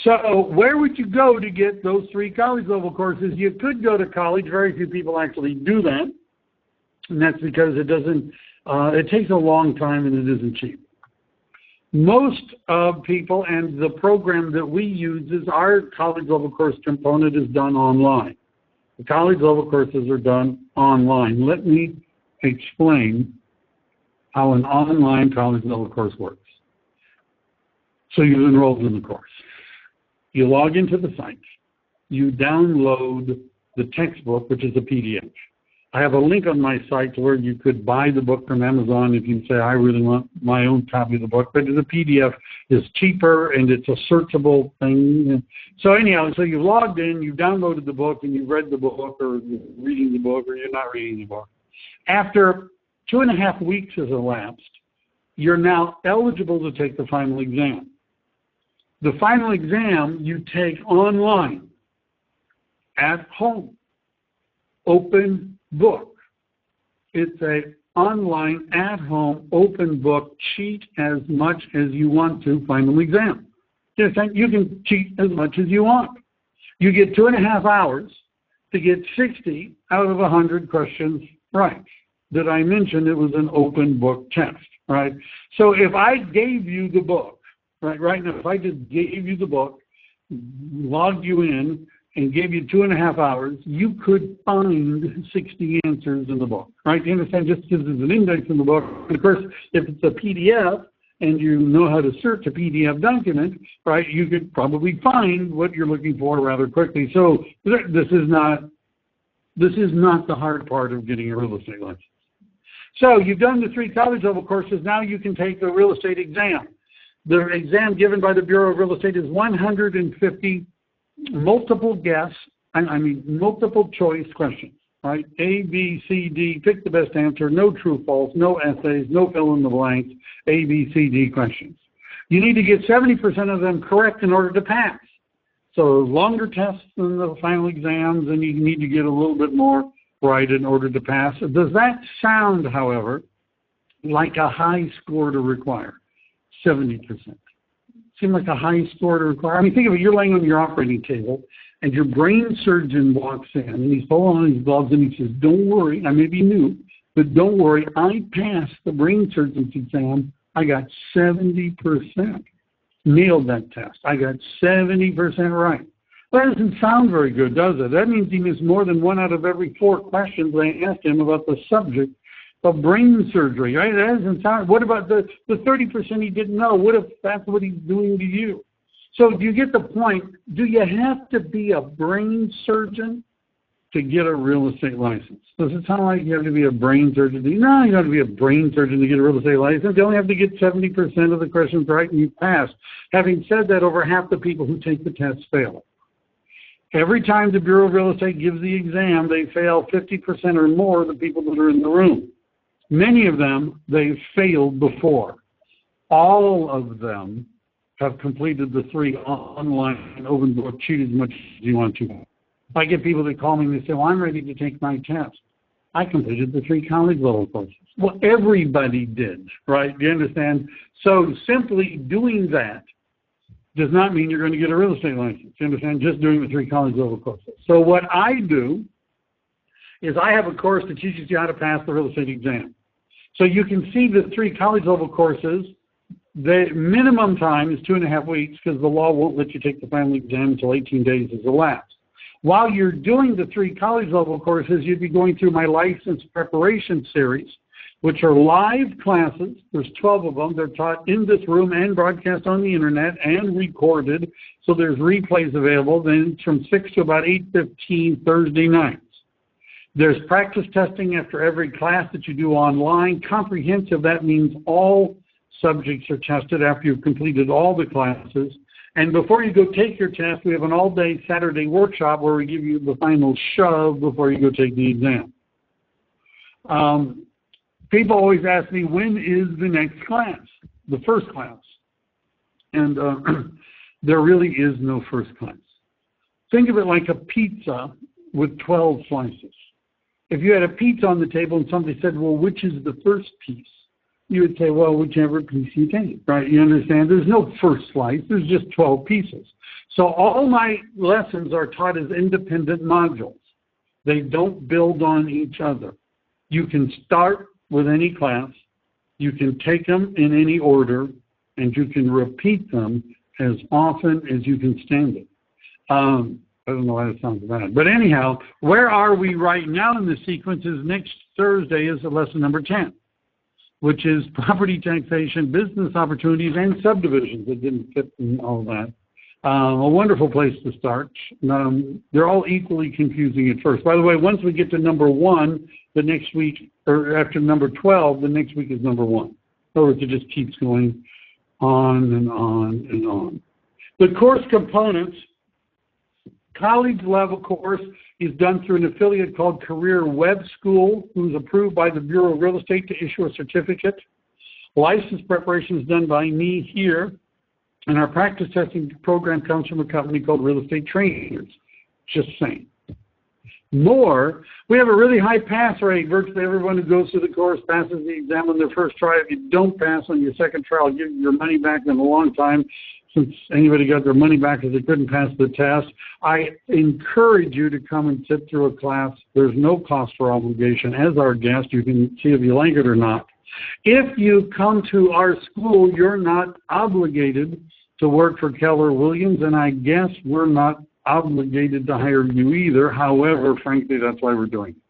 So where would you go to get those 3 college-level courses? You could go to college. Very few people actually do that. And that's because it takes a long time and it isn't cheap. Most people, and the program that we use is our college-level course component is done online. The college level courses are done online. Let me explain how an online college level course works. So you've enrolled in the course. You log into the site. You download the textbook, which is a PDF. I have a link on my site to where you could buy the book from Amazon if you say, I really want my own copy of the book. But the PDF is cheaper and it's a searchable thing. So anyhow, so you've logged in, you've downloaded the book, and you've read the book, or you're reading the book, or you're not reading the book. After 2.5 weeks has elapsed, you're now eligible to take the final exam. The final exam you take online, at home, open book. It's a online, at-home, open book, cheat as much as you want to final exam. You can cheat as much as you want. You get 2.5 hours to get 60 out of 100 questions right. Did I mention it was an open book test, right? So if I gave you the book, right now, if I just gave you the book, logged you in, and gave you 2.5 hours, you could find 60 answers in the book, right? You understand? Just because there's an index in the book. And of course, if it's a PDF and you know how to search a PDF document, right, you could probably find what you're looking for rather quickly. So this is not the hard part of getting a real estate license. So you've done the 3 college level courses. Now you can take the real estate exam. The exam given by the Bureau of Real Estate is 150 multiple guess, multiple choice questions, right? A, B, C, D, pick the best answer, no true, false, no essays, no fill in the blanks, A, B, C, D questions. You need to get 70% of them correct in order to pass. So longer tests than the final exams, and you need to get a little bit more right in order to pass. Does that sound, however, like a high score to require? 70%. Seem like a high score to require. I mean, think of it, you're laying on your operating table, and your brain surgeon walks in, and he's holding on his gloves, and he says, don't worry, I may be new, but don't worry, I passed the brain surgeon's exam. I got 70%. Nailed that test. I got 70% right. Well, that doesn't sound very good, does it? That means he missed more than 1 out of every 4 questions I asked him about the subject of brain surgery, right? That doesn't sound. What about the 30% he didn't know? What if that's what he's doing to you? So do you get the point? Do you have to be a brain surgeon to get a real estate license? Does it sound like you have to be a brain surgeon? No, you don't have to be a brain surgeon to get a real estate license. You only have to get 70% of the questions right and you pass. Having said that, over half the people who take the test fail. Every time the Bureau of Real Estate gives the exam, they fail 50% or more of the people that are in the room. Many of them, they've failed before. All of them have completed the 3 online open book, cheat as much as you want to. I get people that call me and they say, well, I'm ready to take my test. I completed the 3 college level courses. Well, everybody did, right? Do you understand? So simply doing that does not mean you're going to get a real estate license. You understand? Just doing the 3 college level courses. So what I do is I have a course that teaches you how to pass the real estate exam. So you can see the 3 college level courses. The minimum time is 2.5 weeks because the law won't let you take the final exam until 18 days has elapsed. While you're doing the 3 college level courses, you'd be going through my license preparation series, which are live classes. There's 12 of them. They're taught in this room and broadcast on the internet and recorded. So there's replays available. Then it's from 6 to about 8:15 Thursday nights. There's practice testing after every class that you do online. Comprehensive, that means all subjects are tested after you've completed all the classes. And before you go take your test, we have an all-day Saturday workshop where we give you the final shove before you go take the exam. People always ask me, when is the next class, the first class? And there really is no first class. Think of it like a pizza with 12 slices. If you had a pizza on the table and somebody said, well, which is the first piece? You would say, well, whichever piece you take, right? You understand? There's no first slice. There's just 12 pieces. So all my lessons are taught as independent modules. They don't build on each other. You can start with any class. You can take them in any order, and you can repeat them as often as you can stand it. I don't know why that sounds bad. But anyhow, where are we right now in the sequence is next Thursday is lesson number 10, which is property taxation, business opportunities, and subdivisions. It didn't fit in all that. A wonderful place to start. They're all equally confusing at first. By the way, once we get to number 1, the next week, or after number 12, the next week is number 1. In other words, it just keeps going on and on and on. The course components, college level course is done through an affiliate called Career Web School, who's approved by the Bureau of Real Estate to issue a certificate. License preparation is done by me here, and our practice testing program comes from a company called Real Estate Trainers. Just saying. More, we have a really high pass rate. Virtually everyone who goes through the course passes the exam on their first try. If you don't pass on your second try, I'll give you your money back in a long time. Since anybody got their money back because they couldn't pass the test, I encourage you to come and sit through a class. There's no cost or obligation. As our guest, you can see if you like it or not. If you come to our school, you're not obligated to work for Keller Williams, and I guess we're not obligated to hire you either. However, frankly, that's why we're doing it.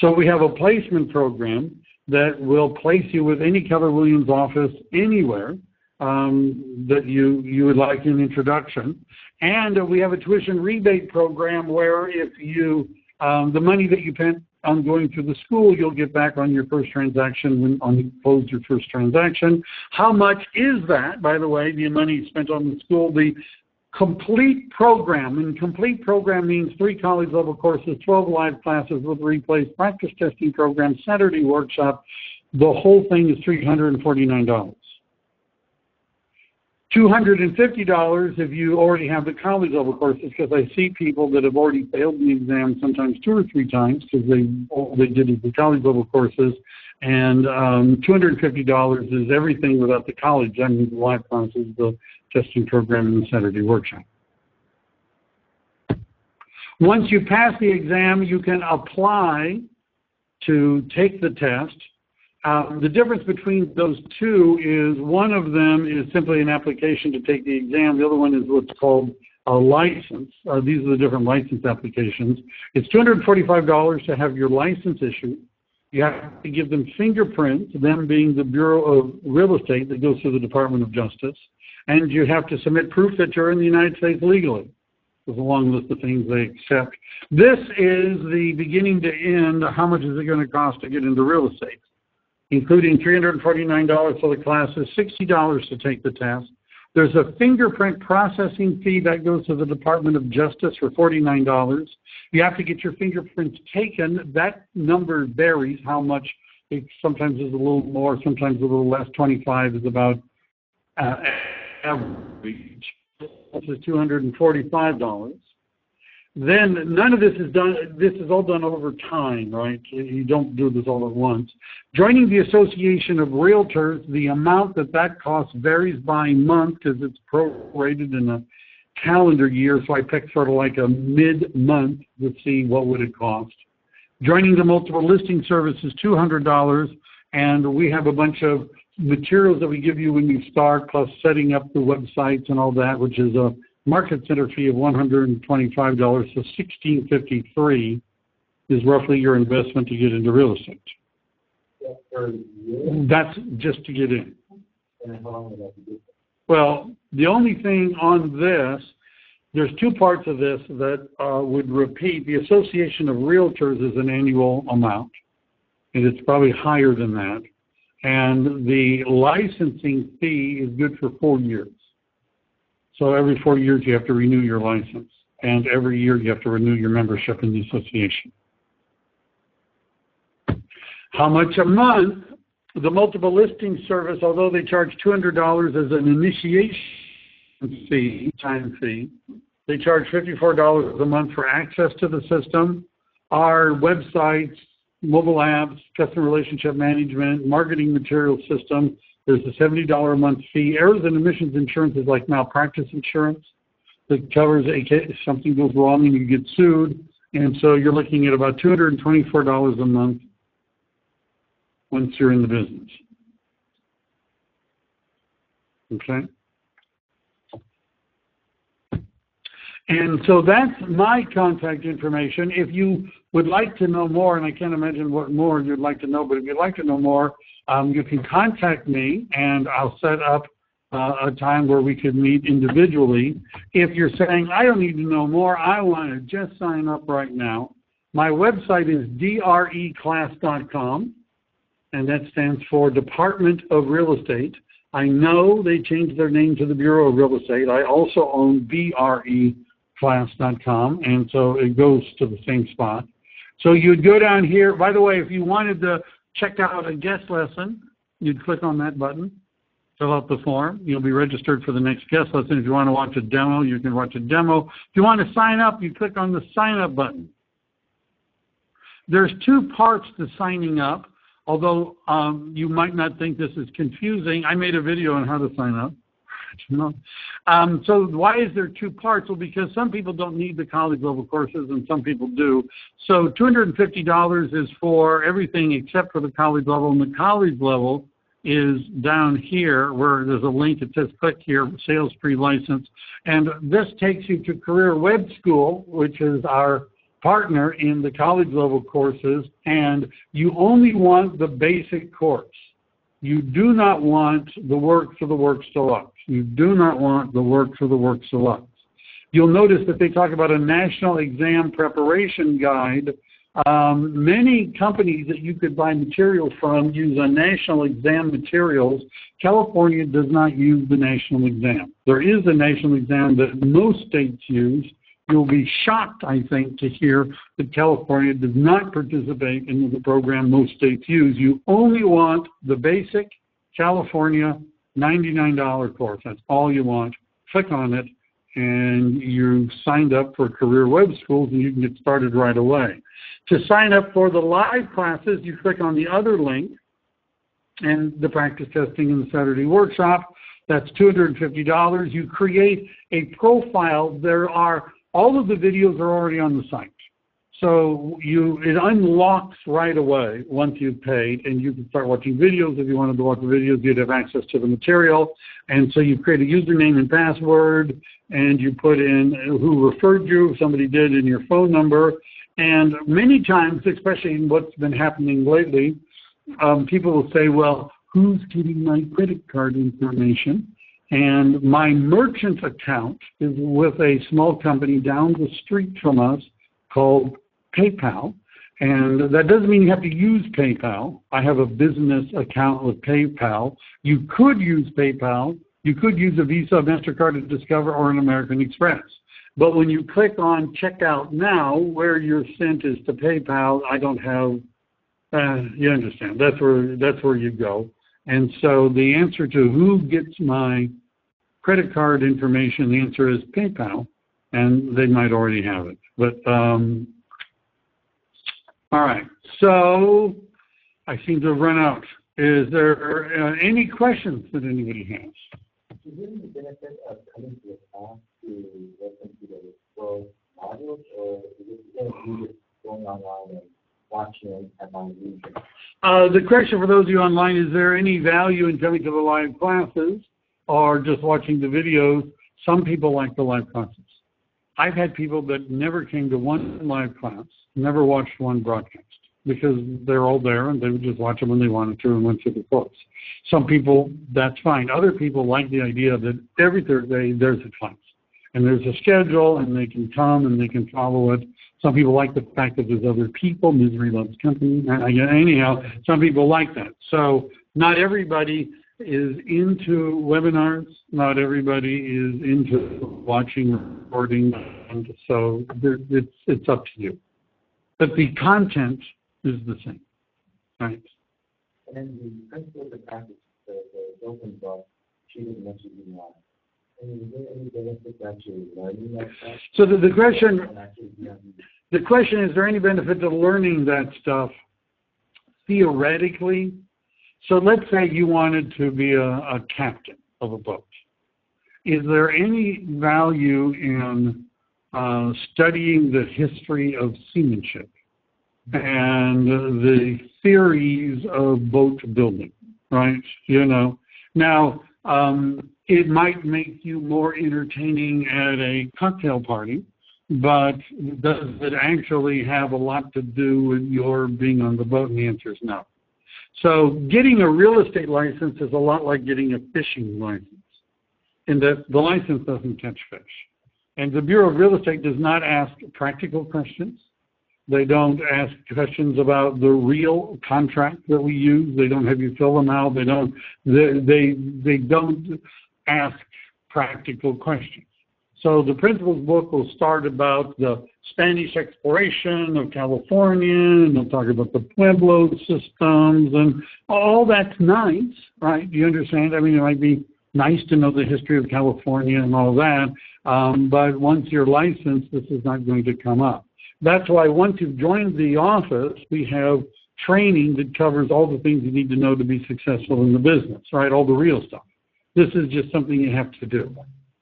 So we have a placement program that will place you with any Keller Williams office anywhere that you would like an introduction. And we have a tuition rebate program where if you, the money that you spent on going through the school, you'll get back on your first transaction when you close your first transaction. How much is that, by the way, the money spent on the school? The complete program, and complete program means 3 college level courses, 12 live classes with replays, practice testing program, Saturday workshop. The whole thing is $349. $250 if you already have the college level courses, because I see people that have already failed the exam sometimes 2 or 3 times because they did the college level courses, and $250 is everything without the college. I mean, the live classes, the testing program, and the Saturday workshop. Once you pass the exam, you can apply to take the test. The difference between those two is one of them is simply an application to take the exam. The other one is what's called a license. These are the different license applications. It's $245 to have your license issued. You have to give them fingerprints, them being the Bureau of Real Estate that goes through the Department of Justice. And you have to submit proof that you're in the United States legally. There's a long list of things they accept. This is the beginning to end. How much is it going to cost to get into real estate? Including $349 for the classes, $60 to take the test. There's a fingerprint processing fee that goes to the Department of Justice for $49. You have to get your fingerprints taken. That number varies how much. It sometimes is a little more, sometimes a little less. 25 is about average. This is $245. Then none of this is done, this is all done over time, right? You don't do this all at once. Joining the Association of Realtors, the amount that costs varies by month because it's prorated in a calendar year, so I picked sort of like a mid-month to see what would it cost. Joining the multiple listing service is $200, and we have a bunch of materials that we give you when you start, plus setting up the websites and all that, which is a market center fee of $125, so $1,653 is roughly your investment to get into real estate. That's just to get in. Well, the only thing on this, there's 2 parts of this that would repeat. The Association of Realtors is an annual amount, and it's probably higher than that. And the licensing fee is good for 4 years. So every 4 years you have to renew your license, and every year you have to renew your membership in the association. How much a month? The multiple listing service, although they charge $200 as an initiation fee, time fee, they charge $54 a month for access to the system. Our websites, mobile apps, customer relationship management, marketing material system, there's a $70 a month fee. Errors and omissions insurance is like malpractice insurance that covers if something goes wrong and you get sued. And so you're looking at about $224 a month once you're in the business. Okay? And so that's my contact information. If you would like to know more, and I can't imagine what more you'd like to know, but if you'd like to know more, you can contact me, and I'll set up a time where we could meet individually. If you're saying, I don't need to know more, I want to just sign up right now, my website is dreclass.com, and that stands for Department of Real Estate. I know they changed their name to the Bureau of Real Estate. I also own dreclass.com, and so it goes to the same spot. So you'd go down here. By the way, if you wanted to check out a guest lesson, you'd click on that button, fill out the form. You'll be registered for the next guest lesson. If you want to watch a demo, you can watch a demo. If you want to sign up, you click on the sign up button. There's two parts to signing up, although you might not think this is confusing. I made a video on how to sign up. So why is there two parts? Well, because some people don't need the college level courses and some people do. So $250 is for everything except for the college level, and the college level is down here where there's a link that says click here, sales pre-license. And this takes you to Career Web School, which is our partner in the college level courses, and you only want the basic course. You do not want the Works of the Works Deluxe. You do not want the Works of the Works Deluxe. You'll notice that they talk about a national exam preparation guide. Many companies that you could buy material from use a national exam materials. California does not use the national exam. There is a national exam that most states use. You'll be shocked, I think, to hear that California does not participate in the program most states use. You only want the basic California $99 course. That's all you want. Click on it, and you've signed up for Career Web Schools, and you can get started right away. To sign up for the live classes, you click on the other link, and the practice testing and the Saturday workshop. That's $250. You create a profile. All of the videos are already on the site. So it unlocks right away once you've paid, and you can start watching videos. If you wanted to watch the videos, you'd have access to the material. And so you create a username and password, and you put in who referred you, if somebody did, and your phone number. And many times, especially in what's been happening lately, people will say, well, who's getting my credit card information? And my merchant account is with a small company down the street from us called PayPal. And that doesn't mean you have to use PayPal. I have a business account with PayPal. You could use PayPal. You could use a Visa, MasterCard, a Discover, or an American Express. But when you click on Checkout Now, where your sent is to PayPal, I don't have, you understand, that's where you go. And so the answer to who gets my credit card information, the answer is PayPal, and they might already have it. But, all right, so I seem to have run out. Is there any questions that anybody has? Is there any benefit of coming to a class to listen to the full modules, or is it just going online and watching and on YouTube? The question for those of you online, is there any value in coming to the live classes or just watching the videos? Some people like the live classes. I've had people that never came to one live class, never watched one broadcast, because they're all there and they would just watch them when they wanted to and went through the course. Some people, that's fine. Other people like the idea that every Thursday there's a class and there's a schedule and they can come and they can follow it. Some people like the fact that there's other people. Misery loves company. Anyhow, some people like that. So not everybody is into webinars. Not everybody is into watching, recording, and so it's up to you. But the content is the same, right? And the principle of the practice, the open book, she didn't mention you on. Is there any benefit to actually learning that stuff? So the question is there any benefit to learning that stuff theoretically? So let's say you wanted to be a captain of a boat. Is there any value in studying the history of seamanship and the theories of boat building, right? You know, now It might make you more entertaining at a cocktail party, but does it actually have a lot to do with your being on the boat? And the answer is no. So getting a real estate license is a lot like getting a fishing license, in that the license doesn't catch fish. And the Bureau of Real Estate does not ask practical questions. They don't ask questions about the real contract that we use. They don't have you fill them out. They don't ask practical questions. So the principal's book will start about the Spanish exploration of California, and they'll talk about the Pueblo systems, and all that's nice, right? Do you understand? I mean, it might be nice to know the history of California and all that, but once you're licensed, this is not going to come up. That's why once you've joined the office, we have training that covers all the things you need to know to be successful in the business, right? All the real stuff. This is just something you have to do,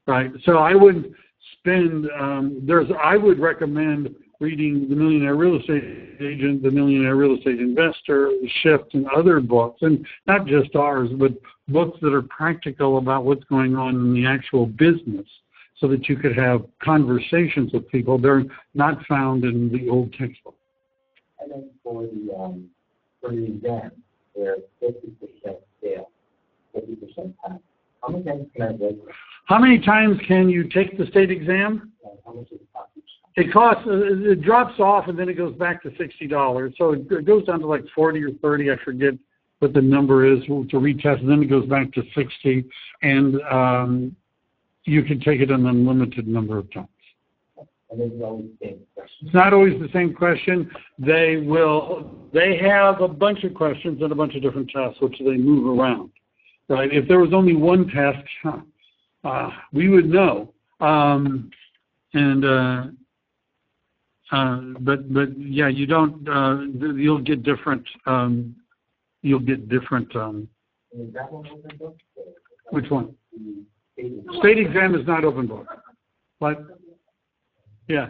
right? So I would spend, I would recommend reading The Millionaire Real Estate Agent, The Millionaire Real Estate Investor, Shift, and other books, and not just ours, but books that are practical about what's going on in the actual business, so that you could have conversations with people. They're not found in the old textbook. And then for the exam, they're 50% fail, 50% pass. How many times can I write? How many times can you take the state exam? How much does it cost? It costs, it drops off and then it goes back to $60. So it goes down to like 40 or 30, I forget what the number is, to retest, and then it goes back to 60. And you can take it an unlimited number of times. And it's always the same question. It's not always the same question. They have a bunch of questions and a bunch of different tests, which they move around. Right? If there was only one test, we would know. But yeah, you don't. You'll get different. You'll get different. Is that one open book? Which one? State exam is not open book. What? Yeah.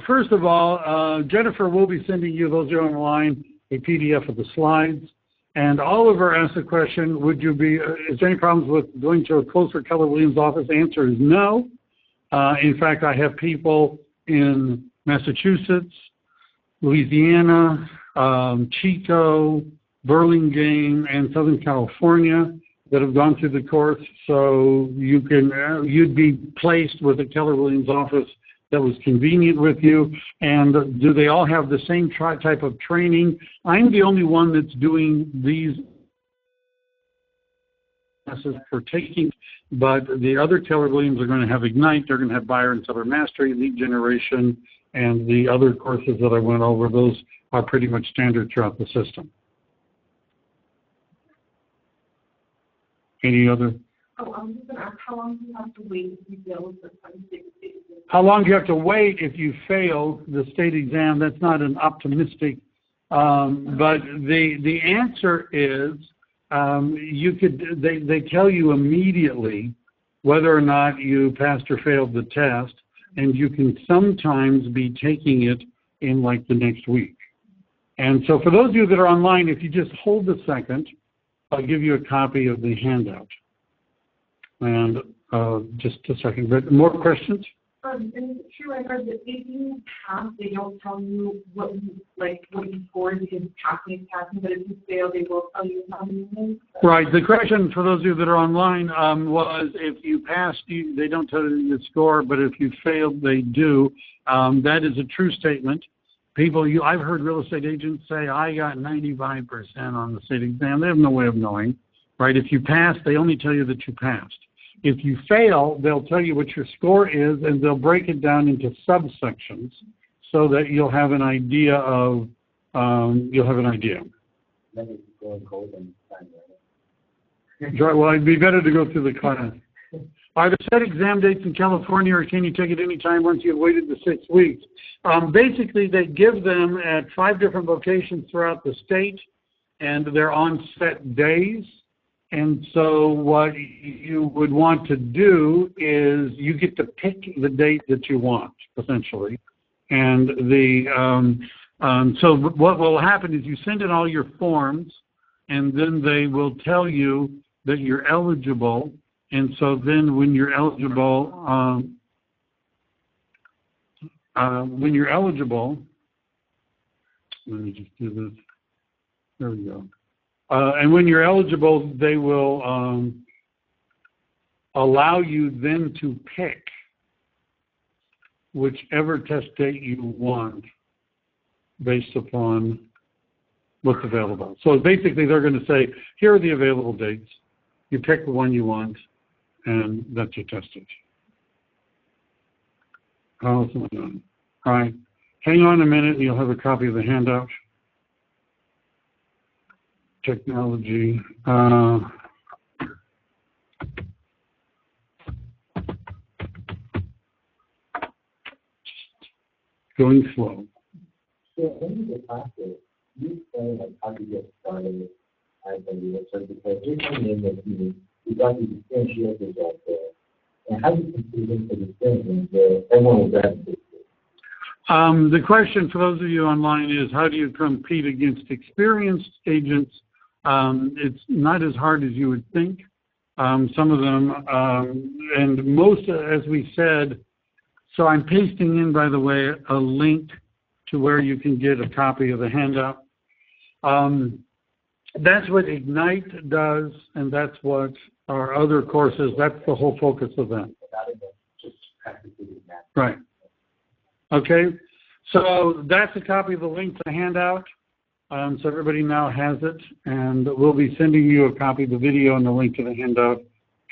First of all, Jennifer will be sending you, those who are online, a PDF of the slides. And Oliver asked the question, is there any problems with going to a closer Keller Williams office? The answer is no. In fact, I have people in Massachusetts, Louisiana, Chico, Burlingame, and Southern California that have gone through the course. So you'd be placed with a Keller Williams office that was convenient with you. And do they all have the same type of training? I'm the only one that's doing these classes for taking, but the other Keller Williams are going to have Ignite, they're going to have Buyer and Seller Mastery, Lead Generation, and the other courses that I went over. Those are pretty much standard throughout the system. Any other? Oh, I was just going to ask, how long do you have to wait if you fail the state exam? How long do you have to wait if you fail the state exam? That's not an optimistic, but the answer is they tell you immediately whether or not you passed or failed the test, and you can sometimes be taking it in like the next week. And so for those of you that are online, if you just hold a second, I'll give you a copy of the handout. And just a second, but more questions? And is it true, I heard that if you pass, they don't tell you what you scored, because passing is passing, but if you fail, they will tell you how many minutes? Right. The question for those of you that are online was, if you passed, they don't tell you the score, but if you failed, they do. That is a true statement. I've heard real estate agents say, I got 95% on the state exam. They have no way of knowing, right? If you pass, they only tell you that you passed. If you fail, they'll tell you what your score is, and they'll break it down into subsections so that you'll have an idea of, Well, it'd be better to go through the class. Are there set exam dates in California, or can you take it any time once you've waited the 6 weeks? Basically, they give them at 5 different locations throughout the state, and they're on set days. And so what you would want to do is you get to pick the date that you want, essentially. And so what will happen is you send in all your forms, and then they will tell you that you're eligible, and so then when you're eligible, let me just do this. There we go. And when you're eligible, they will allow you then to pick whichever test date you want based upon what's available. So basically they're going to say, here are the available dates. You pick the one you want, and that's your test date. All right. Hang on a minute, and you'll have a copy of the handout. Technology. Going slow. So in the classes, you say like how to get started as a user, because you're coming in that you got the differentiate result there. And how do you compete into the thing that everyone will gravitate to? The question for those of you online is, how do you compete against experienced agents? It's not as hard as you would think. Some of them, and most, as we said, so I'm pasting in, by the way, a link to where you can get a copy of the handout. That's what Ignite does, and that's what our other courses, that's the whole focus of them. Right. Okay, so that's a copy of the link to the handout. So everybody now has it, and we'll be sending you a copy of the video and the link to the handout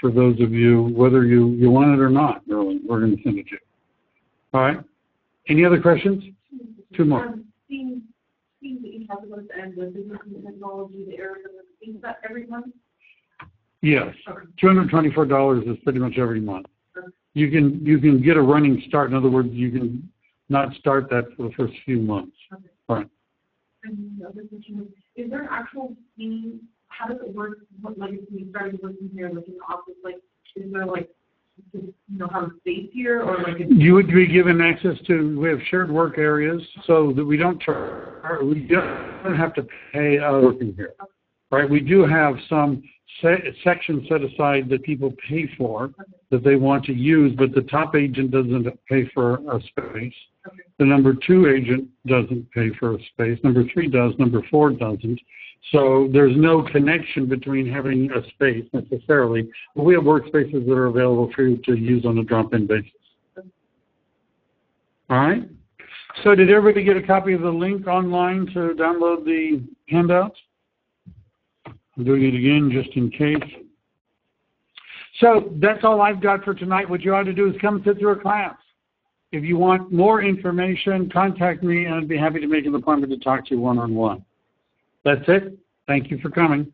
for those of you, whether you want it or not, really, we're going to send it to you. All right. Any other questions? Two more. Seeing that you talked about the end, the business and technology, the areas of the things that every month? Yes. Okay. $224 is pretty much every month. Okay. You can get a running start. In other words, you can not start that for the first few months. Okay. All right. And the other question is there an actual fee? How does it work? Like if you started working here, like in the office, like is there like have a space here, or like you would be given access to? We have shared work areas, so that we don't have to pay working here, okay. Right? We do have some sections set aside that people pay for, okay, that they want to use, but the top agent doesn't pay for a space. Okay. The number 2 agent doesn't pay for a space. Number 3 does. Number 4 doesn't. So there's no connection between having a space necessarily. But we have workspaces that are available for you to use on a drop-in basis. All right? So did everybody get a copy of the link online to download the handouts? I'm doing it again just in case. So that's all I've got for tonight. What you ought to do is come sit through a class. If you want more information, contact me, and I'd be happy to make an appointment to talk to you one-on-one. That's it. Thank you for coming.